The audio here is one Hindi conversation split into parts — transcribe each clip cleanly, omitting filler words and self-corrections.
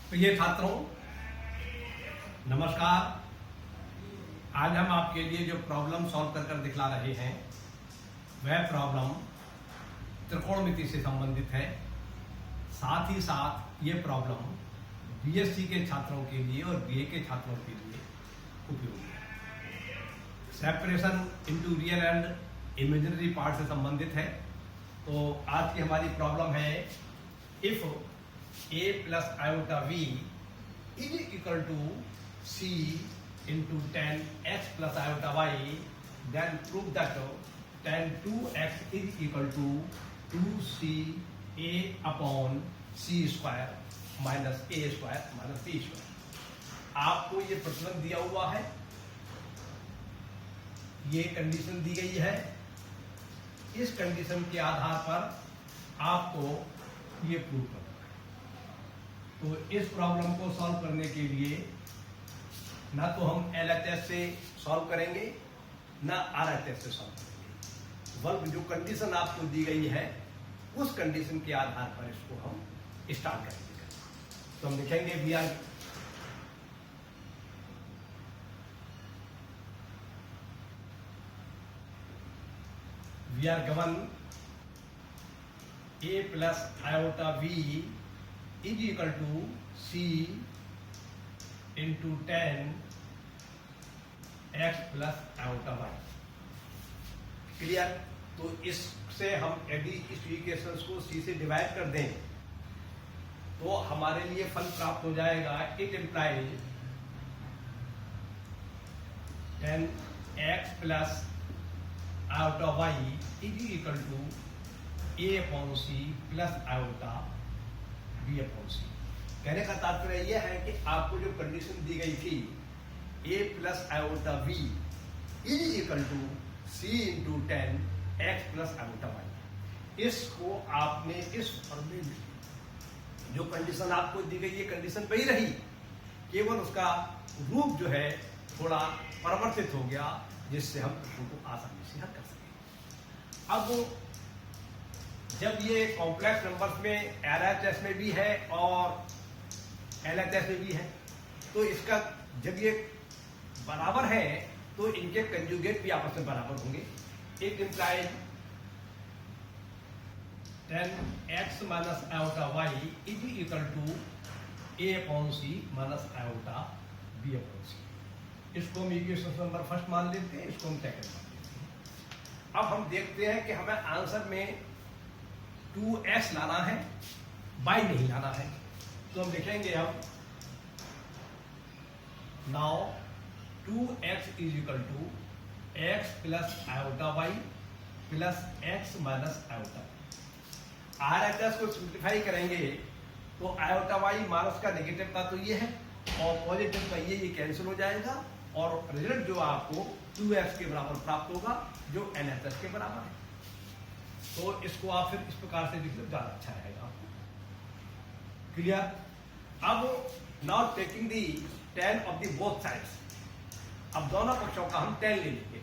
प्रिय छात्रों, नमस्कार। आज हम आपके लिए जो प्रॉब्लम सॉल्व कर दिखला रहे हैं वह प्रॉब्लम त्रिकोणमिति से संबंधित है। साथ ही साथ ये प्रॉब्लम बीएससी के छात्रों के लिए और बीए के छात्रों के लिए उपयोगी है। Separation into real and imaginary part से संबंधित है। तो आज की हमारी प्रॉब्लम है, if a plus iota v is equal to c into tan x plus iota y, then prove that tan 2x is equal to 2c a upon c square minus a square minus b square। आपको ये प्रश्न दिया हुआ है, ये कंडीशन दी गई है। इस कंडीशन के आधार पर आपको ये प्रूव करना है। तो इस प्रॉब्लम को सॉल्व करने के लिए ना तो हम एलएचएस से सॉल्व करेंगे ना आरएचएस से सॉल्व करेंगे, बल्कि जो कंडीशन आपको दी गई है उस कंडीशन के आधार पर इसको हम स्टार्ट करेंगे। तो हम लिखेंगे we are given a plus iota v is equal to c into tan x plus iota y। Clear? तो इससे हम यदि इस इक्वेशंस को c से डिवाइड कर दें तो हमारे लिए फल प्राप्त हो जाएगा। It implies tan x plus iota y is equal to a upon c plus iota b upon c। कहने का तात्पर्य यह है कि आपको जो कंडीशन दी गई थी a plus iota v is equal to c into tan X plus iota y, इसको आपने इस फॉर्मूले में जो कंडीशन आपको दी गई, ये कंडीशन वही रही, केवल उसका रूप जो है थोड़ा परिवर्तित हो गया, जिससे हम प्रश्न को आसानी से हल कर सकें। अब जब ये कॉम्प्लेक्स नंबर्स में एलएचएस में भी है और एलएचएस में भी है, तो इसका जब ये बराबर है तो इनके कंजुगेट भी आपस में बराबर होंगे। It implies tan x minus iota y is equal to a upon c minus iota b upon c। इसको हम इक्वेशन नंबर फर्स्ट मान लेते हैं, इसको हम सेकंड मान लेते हैं। अब हम देखते हैं कि हमें आंसर में 2x लाना है, y नहीं लाना है। तो हम लिखेंगे हम now 2x is equal to x plus iota y plus x minus iota. RHS को सिंप्लीफाई करेंगे तो आयोटा y माइनस का नेगेटिव का तो ये है और पॉजिटिव का ये कैंसिल हो जाएगा और रिजल्ट जो आपको 2x के बराबर प्राप्त होगा, जो एलएचएस के बराबर है। तो इसको आप फिर इस प्रकार से लिख लो, ज्यादा अच्छा रहेगा आपको। क्लियर? अब now taking the tan of the both sides, अब दोनों पक्षों का हम tan ले लेंगे।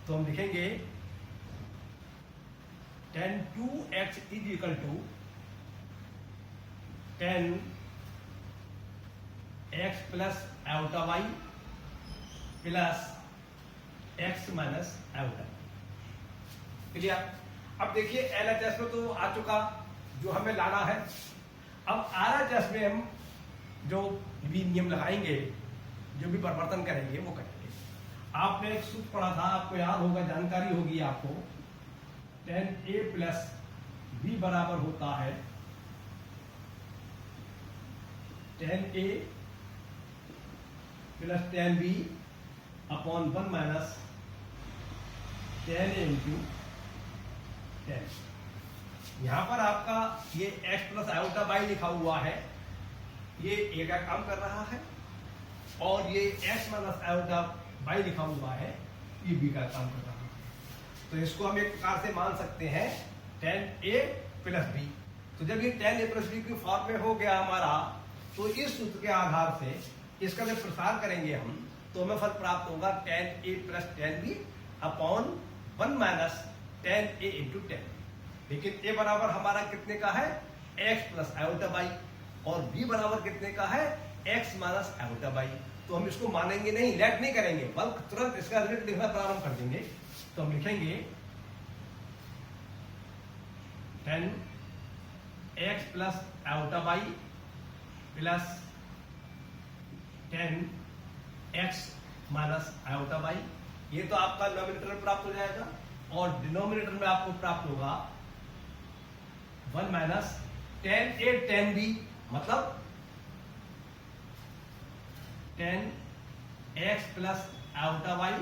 तो हम लिखेंगे tan 2x is equal to tan x plus iota y plus x minus iota. Clear? अब देखिए एलएचएस में तो आ चुका जो हमें लाना है। अब आरएचएस में हम जो भी नियम लगाएंगे, जो भी परिवर्तन करेंगे वो करेंगे। आपने एक सूत्र पढ़ा था, आपको याद होगा, जानकारी होगी आपको, tan a प्लस b बराबर होता है tan a plus tan b upon 1 minus tan a into tan। यहां पर आपका ये x प्लस आयोटा y लिखा हुआ है, ये a का काम कर रहा है, और ये x माइनस आयोटा y लिखा हुआ है, ये b का काम कर रहा है। तो इसको हम एक प्रकार से मान सकते हैं tan a प्लस b। तो जब ये tan a प्लस b की फॉर्म में हो गया हमारा, तो इस सूत्र के आधार से इसका जब प्रसार करेंगे हम, तो हमें फल प्राप्त होगा tan a plus tan b upon 1 minus tan a into tan। लेकिन a बराबर हमारा कितने का है? x plus iota y। और b बराबर कितने का है, x माइनस आयोटा बाई। तो हम इसको मानेंगे नहीं, लेट नहीं करेंगे, बल्कि तुरंत इसका रिजल्ट लिखना प्रारंभ कर देंगे। तो हम लिखेंगे 10x plus iota by plus 10x minus iota by. ये तो आपका नॉमिनेटर में प्राप्त हो जाएगा, और डिनोमिनेटर में आपको प्राप्त होगा 1 माइनस 10a 10b, मतलब 10x plus iota by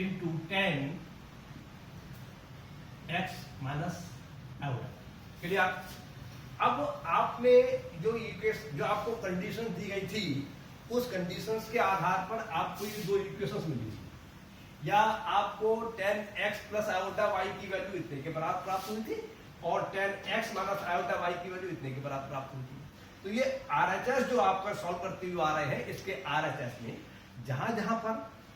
into 10x minus iota. Clear? अब आपने जो आपको कंडीशन दी गई थी, उस कंडीशंस के आधार पर आपको ये दो इक्वेशंस मिली थी, या आपको 10x प्लस आयोटा y की वैल्यू इतने के बराबर प्राप्त हुई थी, और 10x माइनस आयोटा y की वैल्यू इतने के बराबर प्राप्त हुई थी। तो ये RHS जो आपका सॉल्व करते हुए आ रहे हैं, इसके RHS में जहां जहां पर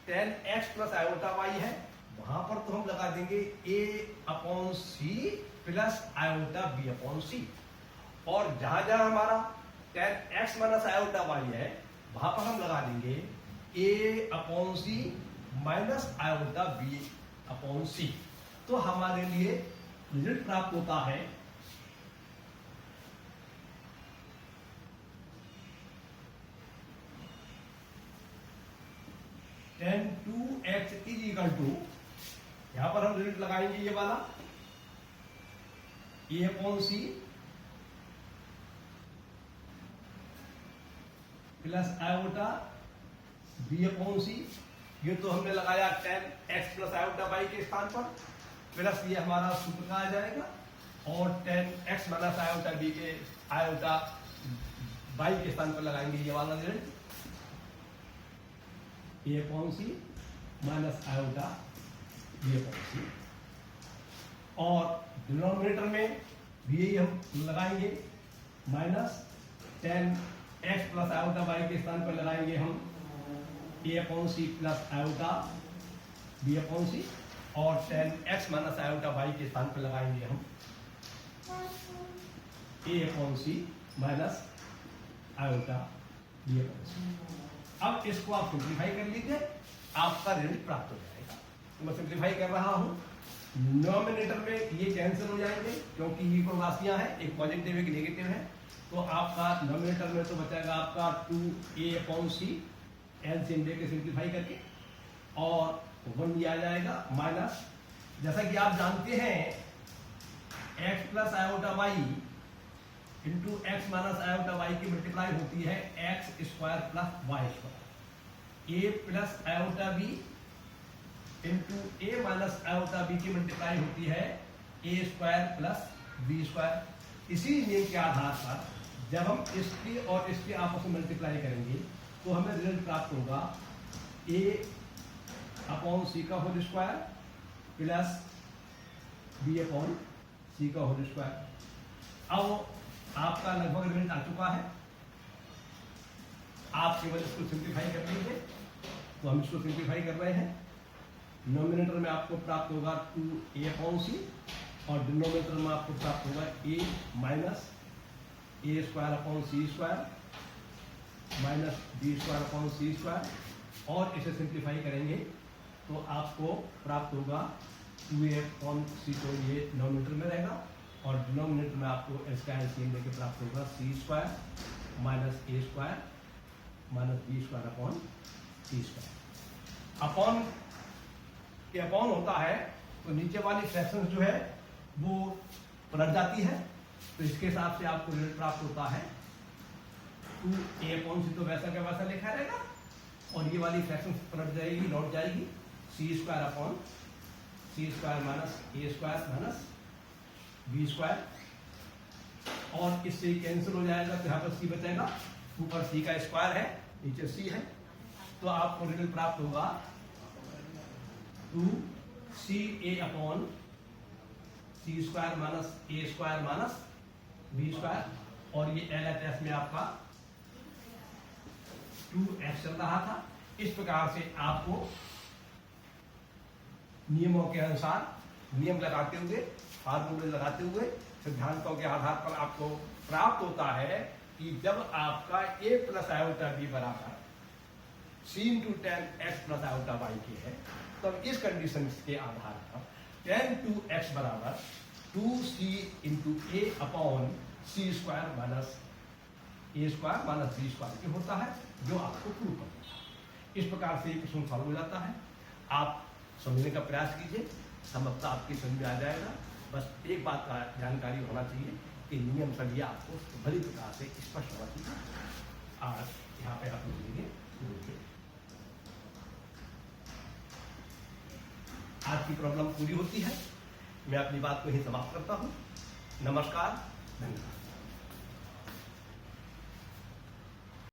10x प्लस आयोटा y है, वहां पर तो हम लगा देंगे a upon c plus iota b upon c, और जहां जहां हमारा 10x माइनस आयोटा y है, वहां पर हम लगा देंगे a upon c minus iota b upon c। तो हमारे लिए रिजल्ट प्राप्त होता है 10 2x इज इक्वल टू, यहां पर हम रिजल्ट लगाएंगे ये वाला a upon c plus iota b upon c। ये तो हमने लगाया 10x प्लस आयोटा बाई के स्थान पर, प्लस ये हमारा सूत्र का आ जाएगा, और 10x माइनस आयोटा b के आयोटा बाई के स्थान पर लगाएंगे ये वाला result a upon c minus iota b upon c, और डिनोमिनेटर में भी यही हम लगाएंगे, minus 10x plus iota by के स्थान पर लगाएंगे हम a upon c plus iota b upon c, और 10x माइनस आयोटा बाई के स्थान पर लगाएंगे हम a upon c minus iota b upon c। अब इसको आप सिंप्लीफाई कर लीजिए, आपका रिजल्ट प्राप्त हो जाएगा। तो मैं सिंप्लीफाई कर रहा हूं, नॉमिनेटर में ये कैंसिल हो जाएंगे क्योंकि ये कोई राशियां हैं, एक पॉजिटिव एक नेगेटिव है। तो आपका नॉमिनेटर में तो बचेगा आपका 2a अपॉन c एलसीएम लेके सिंप्लीफाई करके, और 1 ये आ जाएगा, माइनस जैसा कि आप जानते हैं x plus iota y into X minus iota y की मल्टीप्लाई होती है x square plus Y square, a plus iota b into a minus iota b की मल्टीप्लाई होती है a square plus b square. इसी नियम के आधार पर जब हम इसकी और इसके आपस में मल्टीप्लाई करेंगे तो हमें रिजल्ट प्राप्त होगा a अपॉन c का whole square plus b upon c का होल स्क्वायर। अब आपका लगभग रिजल्ट आ चुका है, आप केवल इसको सिंप्लीफाई कर लीजिए। तो हम इसको सिंप्लीफाई कर रहे हैं, नॉमिनेटर में आपको प्राप्त होगा 2a अपॉन c, और डिनोमिनेटर में आपको प्राप्त होगा a minus a square upon c square minus b square upon c square, और इसे सिंप्लीफाई करेंगे तो आपको प्राप्त होगा 2a अपॉन c, तो ये नॉमिनेटर में रहेगा, और डिनोमिनेटर में आपको इसका एलसीएम लेके प्राप्त होगा c square minus a square minus b square upon c square. Upon के अपॉन होता है तो नीचे वाली फ्रैक्शन जो है वो पलट जाती है, तो इसके हिसाब से आपको रिजल्ट प्राप्त होता है 2a अपॉन c, तो वैसा का वैसा लिखा रहेगा, और ये वाली फ्रैक्शन पलट जाएगी, लौट जाएगी c square upon c square minus a square minus b square, और इससे कैंसिल हो जाएगा, तो यहाँ पर c बचेगा, ऊपर c का स्क्वायर है, नीचे c है, तो आपको रिजल्ट प्राप्त होगा 2ca upon c square minus a square minus b square, और ये LHS में आपका 2x चल रहा था। इस प्रकार से आपको नियमों के अनुसार नियम लगाते हुए, फार्मूले लगाते हुए, सिद्धांतों के आधार पर आपको प्राप्त होता है कि जब आपका a प्लस आयोटा b बराबर c into tan X plus iota Y के है, तब इस कंडीशन के आधार पर टेन टू एक्स बराबर 2c इंटू ए अपॉन सी स्क्वायर माइनस ए स्क्वायर माइनस बी स्क्वायर ये होता है, जो आपको प्रूव करना है। इस प्रकार से प्रश्न सॉल्व हो जाता है। आप समझने का प्रयास कीजिए, समझता आपकी समझ में आ जाएगा। बस एक बात का जानकारी होना चाहिए कि नियम सभी आपको भली प्रकार से स्पष्ट होना चाहिए। आज यहाँ पे आप लिखेंगे, आज की प्रॉब्लम पूरी होती है। मैं अपनी बात को ही समाप्त करता हूँ। नमस्कार, धन्यवाद।